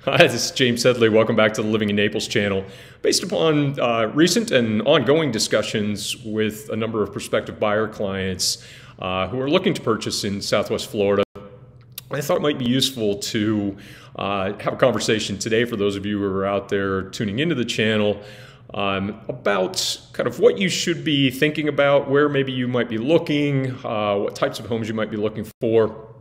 Hi, this is James Sedley. Welcome back to the Living in Naples channel. Based upon recent and ongoing discussions with a number of prospective buyer clients who are looking to purchase in Southwest Florida, I thought it might be useful to have a conversation today for those of you who are out there tuning into the channel about kind of what you should be thinking about, where maybe you might be looking, what types of homes you might be looking for,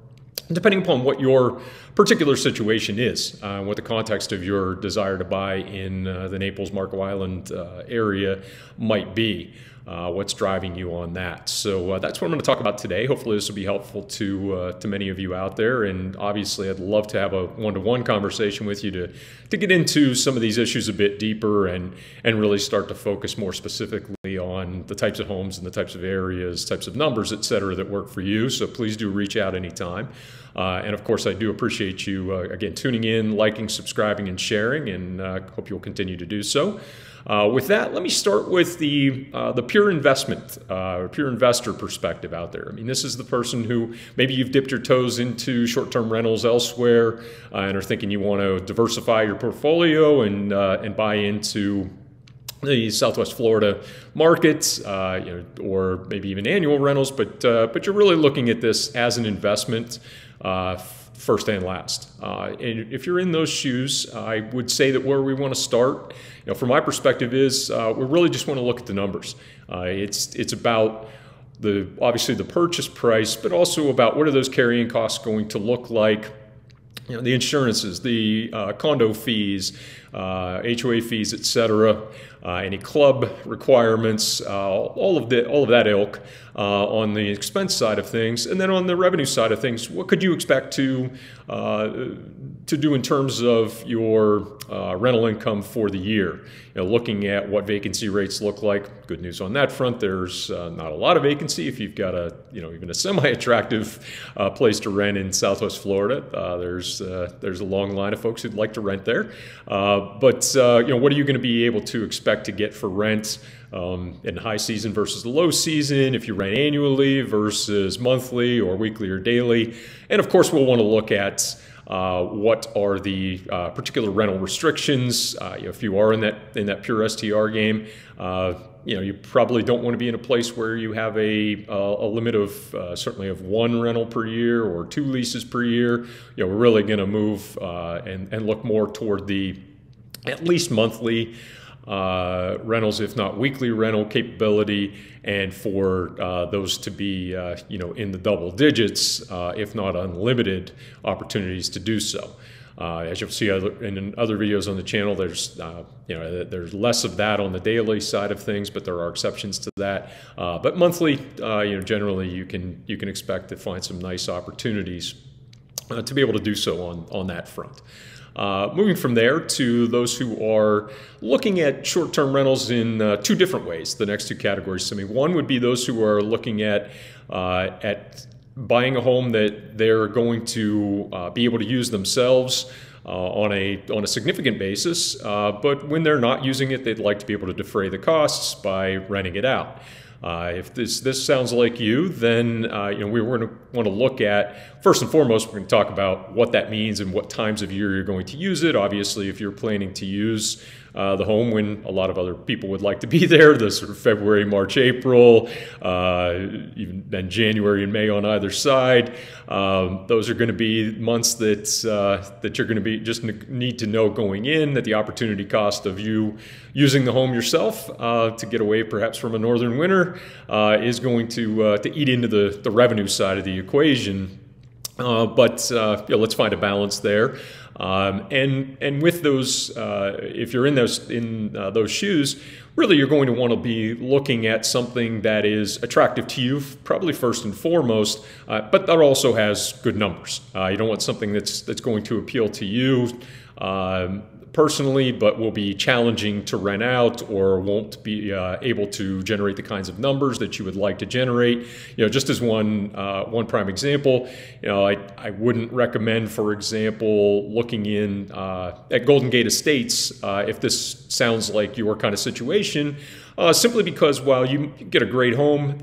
depending upon what your particular situation is, what the context of your desire to buy in the Naples, Marco Island area might be, what's driving you on that. So that's what I'm going to talk about today. Hopefully this will be helpful to many of you out there. And obviously I'd love to have a one-to-one conversation with you to get into some of these issues a bit deeper and really start to focus more specifically on the types of homes and the types of areas, types of numbers, et cetera, that work for you. So please do reach out anytime. And of course, I do appreciate you, again, tuning in, liking, subscribing, and sharing, and hope you'll continue to do so. With that, let me start with the pure investment, pure investor perspective out there. I mean, this is the person who maybe you've dipped your toes into short-term rentals elsewhere and are thinking you want to diversify your portfolio and buy into the Southwest Florida markets, or maybe even annual rentals, but you're really looking at this as an investment first and last. And if you're in those shoes, I would say that where we want to start, from my perspective, is we really just want to look at the numbers. It's about obviously the purchase price, but also about what are those carrying costs going to look like. The insurances, the condo fees, HOA fees, etc., any club requirements, all of that ilk on the expense side of things, and then on the revenue side of things, what could you expect to do in terms of your rental income for the year? Looking at what vacancy rates look like. Good news on that front. There's not a lot of vacancy if you've got even a semi-attractive place to rent in Southwest Florida. There's a long line of folks who'd like to rent there. But what are you going to be able to expect to get for rent in high season versus the low season, if you rent annually versus monthly or weekly or daily? And of course, we'll want to look at what are the particular rental restrictions. If you are in that pure STR game, you probably don't want to be in a place where you have a limit of certainly of one rental per year or two leases per year. We're really going to move and look more toward the at least monthly rentals, if not weekly rental capability, and for those to be in the double digits, if not unlimited opportunities to do so. As you'll see in other videos on the channel, there's less of that on the daily side of things, but there are exceptions to that. But monthly, generally you can expect to find some nice opportunities to be able to do so on that front. Moving from there to those who are looking at short-term rentals in two different ways, the next two categories. I mean, one would be those who are looking at buying a home that they're going to be able to use themselves on a significant basis, but when they're not using it, they'd like to be able to defray the costs by renting it out. If this sounds like you, then we're going to want to look at, first and foremost, we're going to talk about what that means and what times of year you're going to use it. Obviously, if you're planning to use the home when a lot of other people would like to be there, the sort of February, March, April, even then January and May on either side, those are going to be months that you're going to be just need to know going in that the opportunity cost of you using the home yourself to get away perhaps from a northern winter is going to eat into the revenue side of the equation. But let's find a balance there. And with those, if you're in those shoes, really you're going to want to be looking at something that is attractive to you, probably first and foremost, but that also has good numbers. You don't want something that's going to appeal to you personally, but will be challenging to rent out or won't be able to generate the kinds of numbers that you would like to generate. Just as one prime example, I wouldn't recommend, for example, looking in at Golden Gate Estates if this sounds like your kind of situation. Simply because while you get a great home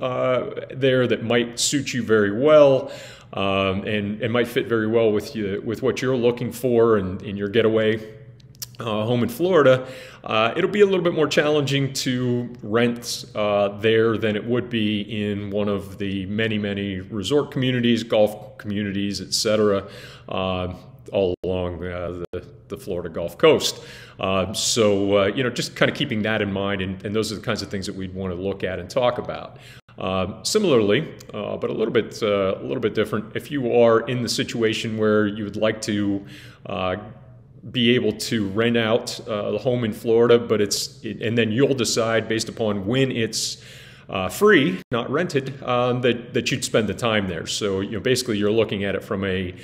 there that might suit you very well, and might fit very well with you, with what you're looking for in your getaway home in Florida. It'll be a little bit more challenging to rent there than it would be in one of the many resort communities, golf communities, etc., all along the Florida Gulf Coast. So just kind of keeping that in mind, and those are the kinds of things that we'd want to look at and talk about. Similarly, but a little bit different, if you are in the situation where you would like to be able to rent out the home in Florida, but and then you'll decide based upon when it's free, not rented, that you'd spend the time there. So basically you're looking at it from a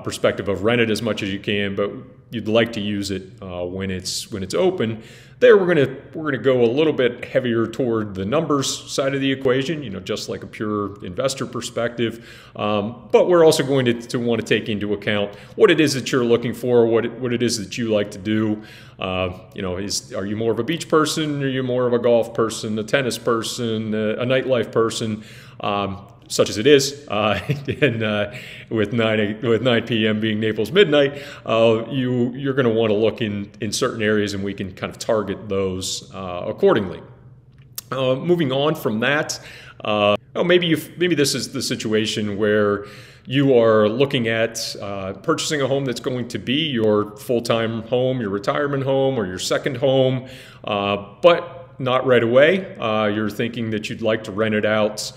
perspective of rent it as much as you can, but you'd like to use it when it's open. There we're gonna go a little bit heavier toward the numbers side of the equation, just like a pure investor perspective. But we're also going to want to take into account what it is that you're looking for, what it is that you like to do. Are you more of a beach person? Are you more of a golf person, a tennis person, a nightlife person? Such as it is, and with 9 p.m. being Naples midnight, you're going to want to look in certain areas, and we can kind of target those accordingly. Moving on from that, maybe this is the situation where you are looking at purchasing a home that's going to be your full-time home, your retirement home, or your second home, but not right away. You're thinking that you'd like to rent it out.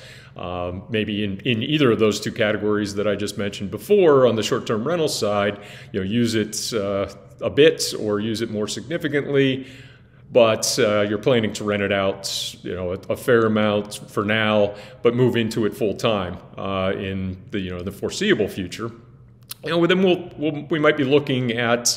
Maybe in either of those two categories that I just mentioned before. On the short-term rental side, use it a bit or use it more significantly, but you're planning to rent it out, a fair amount for now, but move into it full-time in the foreseeable future. Then we might be looking at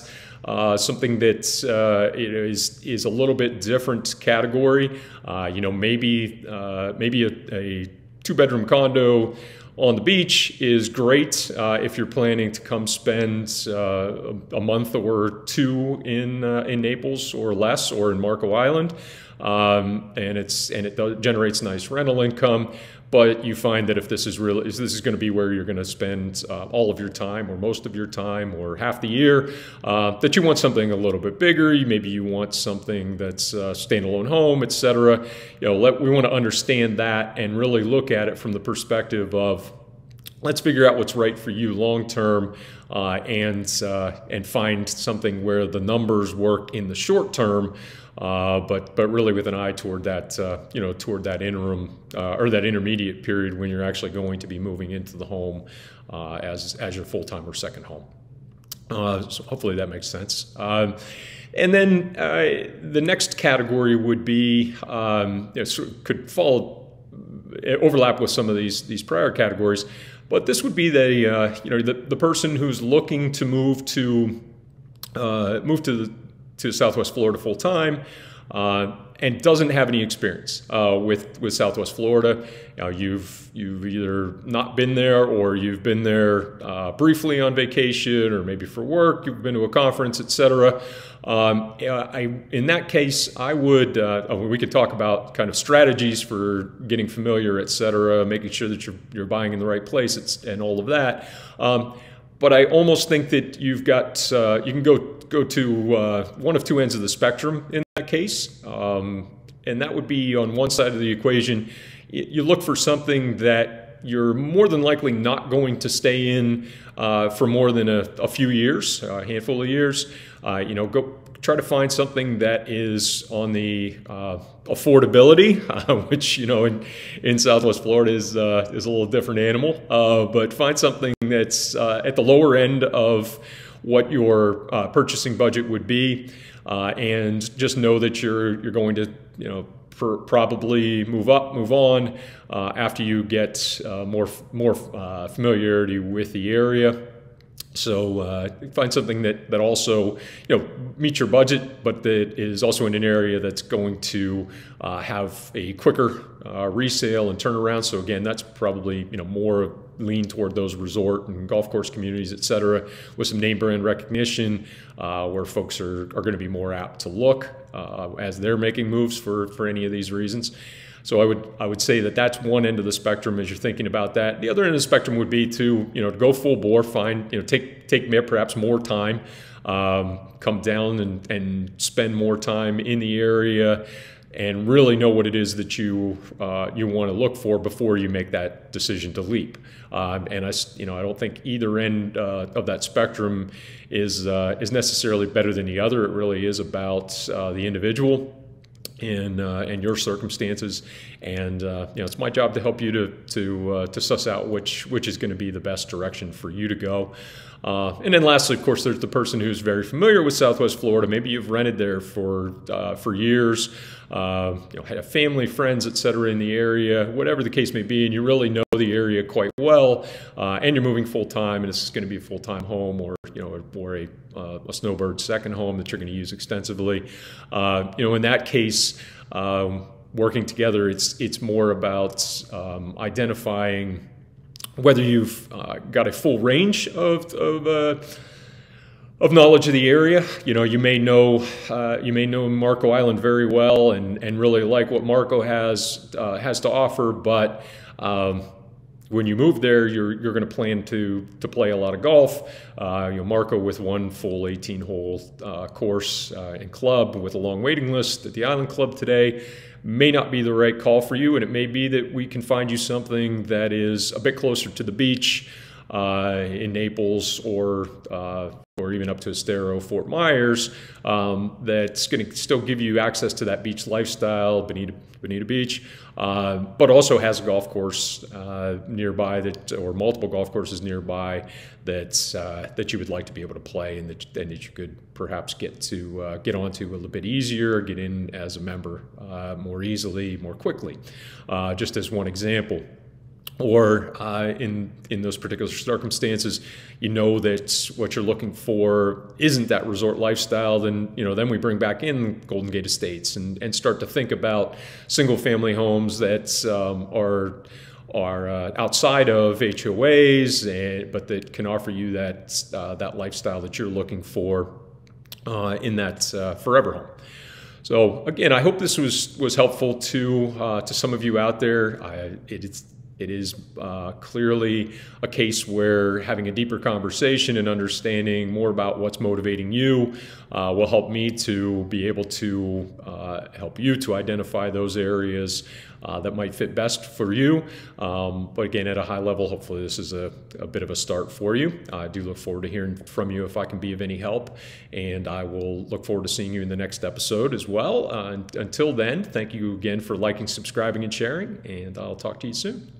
something that is a little bit different category. Maybe a two-bedroom condo on the beach is great if you're planning to come spend a month or two in Naples or less, or in Marco Island, and it generates nice rental income. But you find that if this is going to be where you're going to spend all of your time, or most of your time, or half the year, that you want something a little bit bigger. Maybe you want something that's a standalone home, etc. We want to understand that and really look at it from the perspective of, let's figure out what's right for you long term, and find something where the numbers work in the short term. But really with an eye toward that, toward that interim or that intermediate period when you're actually going to be moving into the home as your full-time or second home. So hopefully that makes sense. And then the next category would be could overlap with some of these prior categories, but this would be the person who's looking to move to Southwest Florida full time, and doesn't have any experience with Southwest Florida. You've either not been there, or you've been there briefly on vacation, or maybe for work. You've been to a conference, etc. In that case, I would. We could talk about kind of strategies for getting familiar, etc., making sure that you're buying in the right place, and all of that. But I almost think that you can go to one of two ends of the spectrum in that case, and that would be on one side of the equation. You look for something that you're more than likely not going to stay in for more than a few years, a handful of years. Go try to find something that is on the affordability, which in Southwest Florida is a little different animal. But find something that's at the lower end of what your purchasing budget would be, and just know that you're going to probably move on after you get more familiarity with the area. So find something that also meets your budget, but that is also in an area that's going to have a quicker resale and turnaround. So again, that's probably more lean toward those resort and golf course communities, etc., with some name brand recognition, where folks are going to be more apt to look as they're making moves for any of these reasons. So I would say that that's one end of the spectrum as you're thinking about that. The other end of the spectrum would be to to go full bore, take perhaps more time, come down and spend more time in the area, and really know what it is that you want to look for before you make that decision to leap. And I don't think either end of that spectrum is necessarily better than the other. It really is about the individual and your circumstances, and it's my job to help you to suss out which is going to be the best direction for you to go. And then lastly, of course, there's the person who's very familiar with Southwest Florida. Maybe you've rented there for years, have family, friends, etc. in the area, whatever the case may be, and you really know the area quite well, and you're moving full time, and this is going to be a full time home, or a snowbird second home that you're going to use extensively. In that case, working together, it's more about identifying whether you've got a full range of knowledge of the area. You may know Marco Island very well and really like what Marco has to offer, but when you move there, you're going to plan to play a lot of golf. Marco with one full 18-hole course and club with a long waiting list at the Island Club today may not be the right call for you, and it may be that we can find you something that is a bit closer to the beach in Naples or even up to Estero, Fort Myers, that's going to still give you access to that beach lifestyle, Bonita Beach, but also has a golf course nearby or multiple golf courses nearby that you would like to be able to play, and that you could perhaps get onto a little bit easier, get in as a member more easily, more quickly, just as one example. Or in those particular circumstances, that what you're looking for isn't that resort lifestyle, then we bring back in Golden Gate Estates and start to think about single family homes that are outside of HOAs, but that can offer you that lifestyle that you're looking for in that forever home. So again, I hope this was helpful to some of you out there. It is clearly a case where having a deeper conversation and understanding more about what's motivating you will help me to be able to help you to identify those areas that might fit best for you. But again, at a high level, hopefully this is a bit of a start for you. I do look forward to hearing from you if I can be of any help, and I will look forward to seeing you in the next episode as well. Until then, thank you again for liking, subscribing, and sharing, and I'll talk to you soon.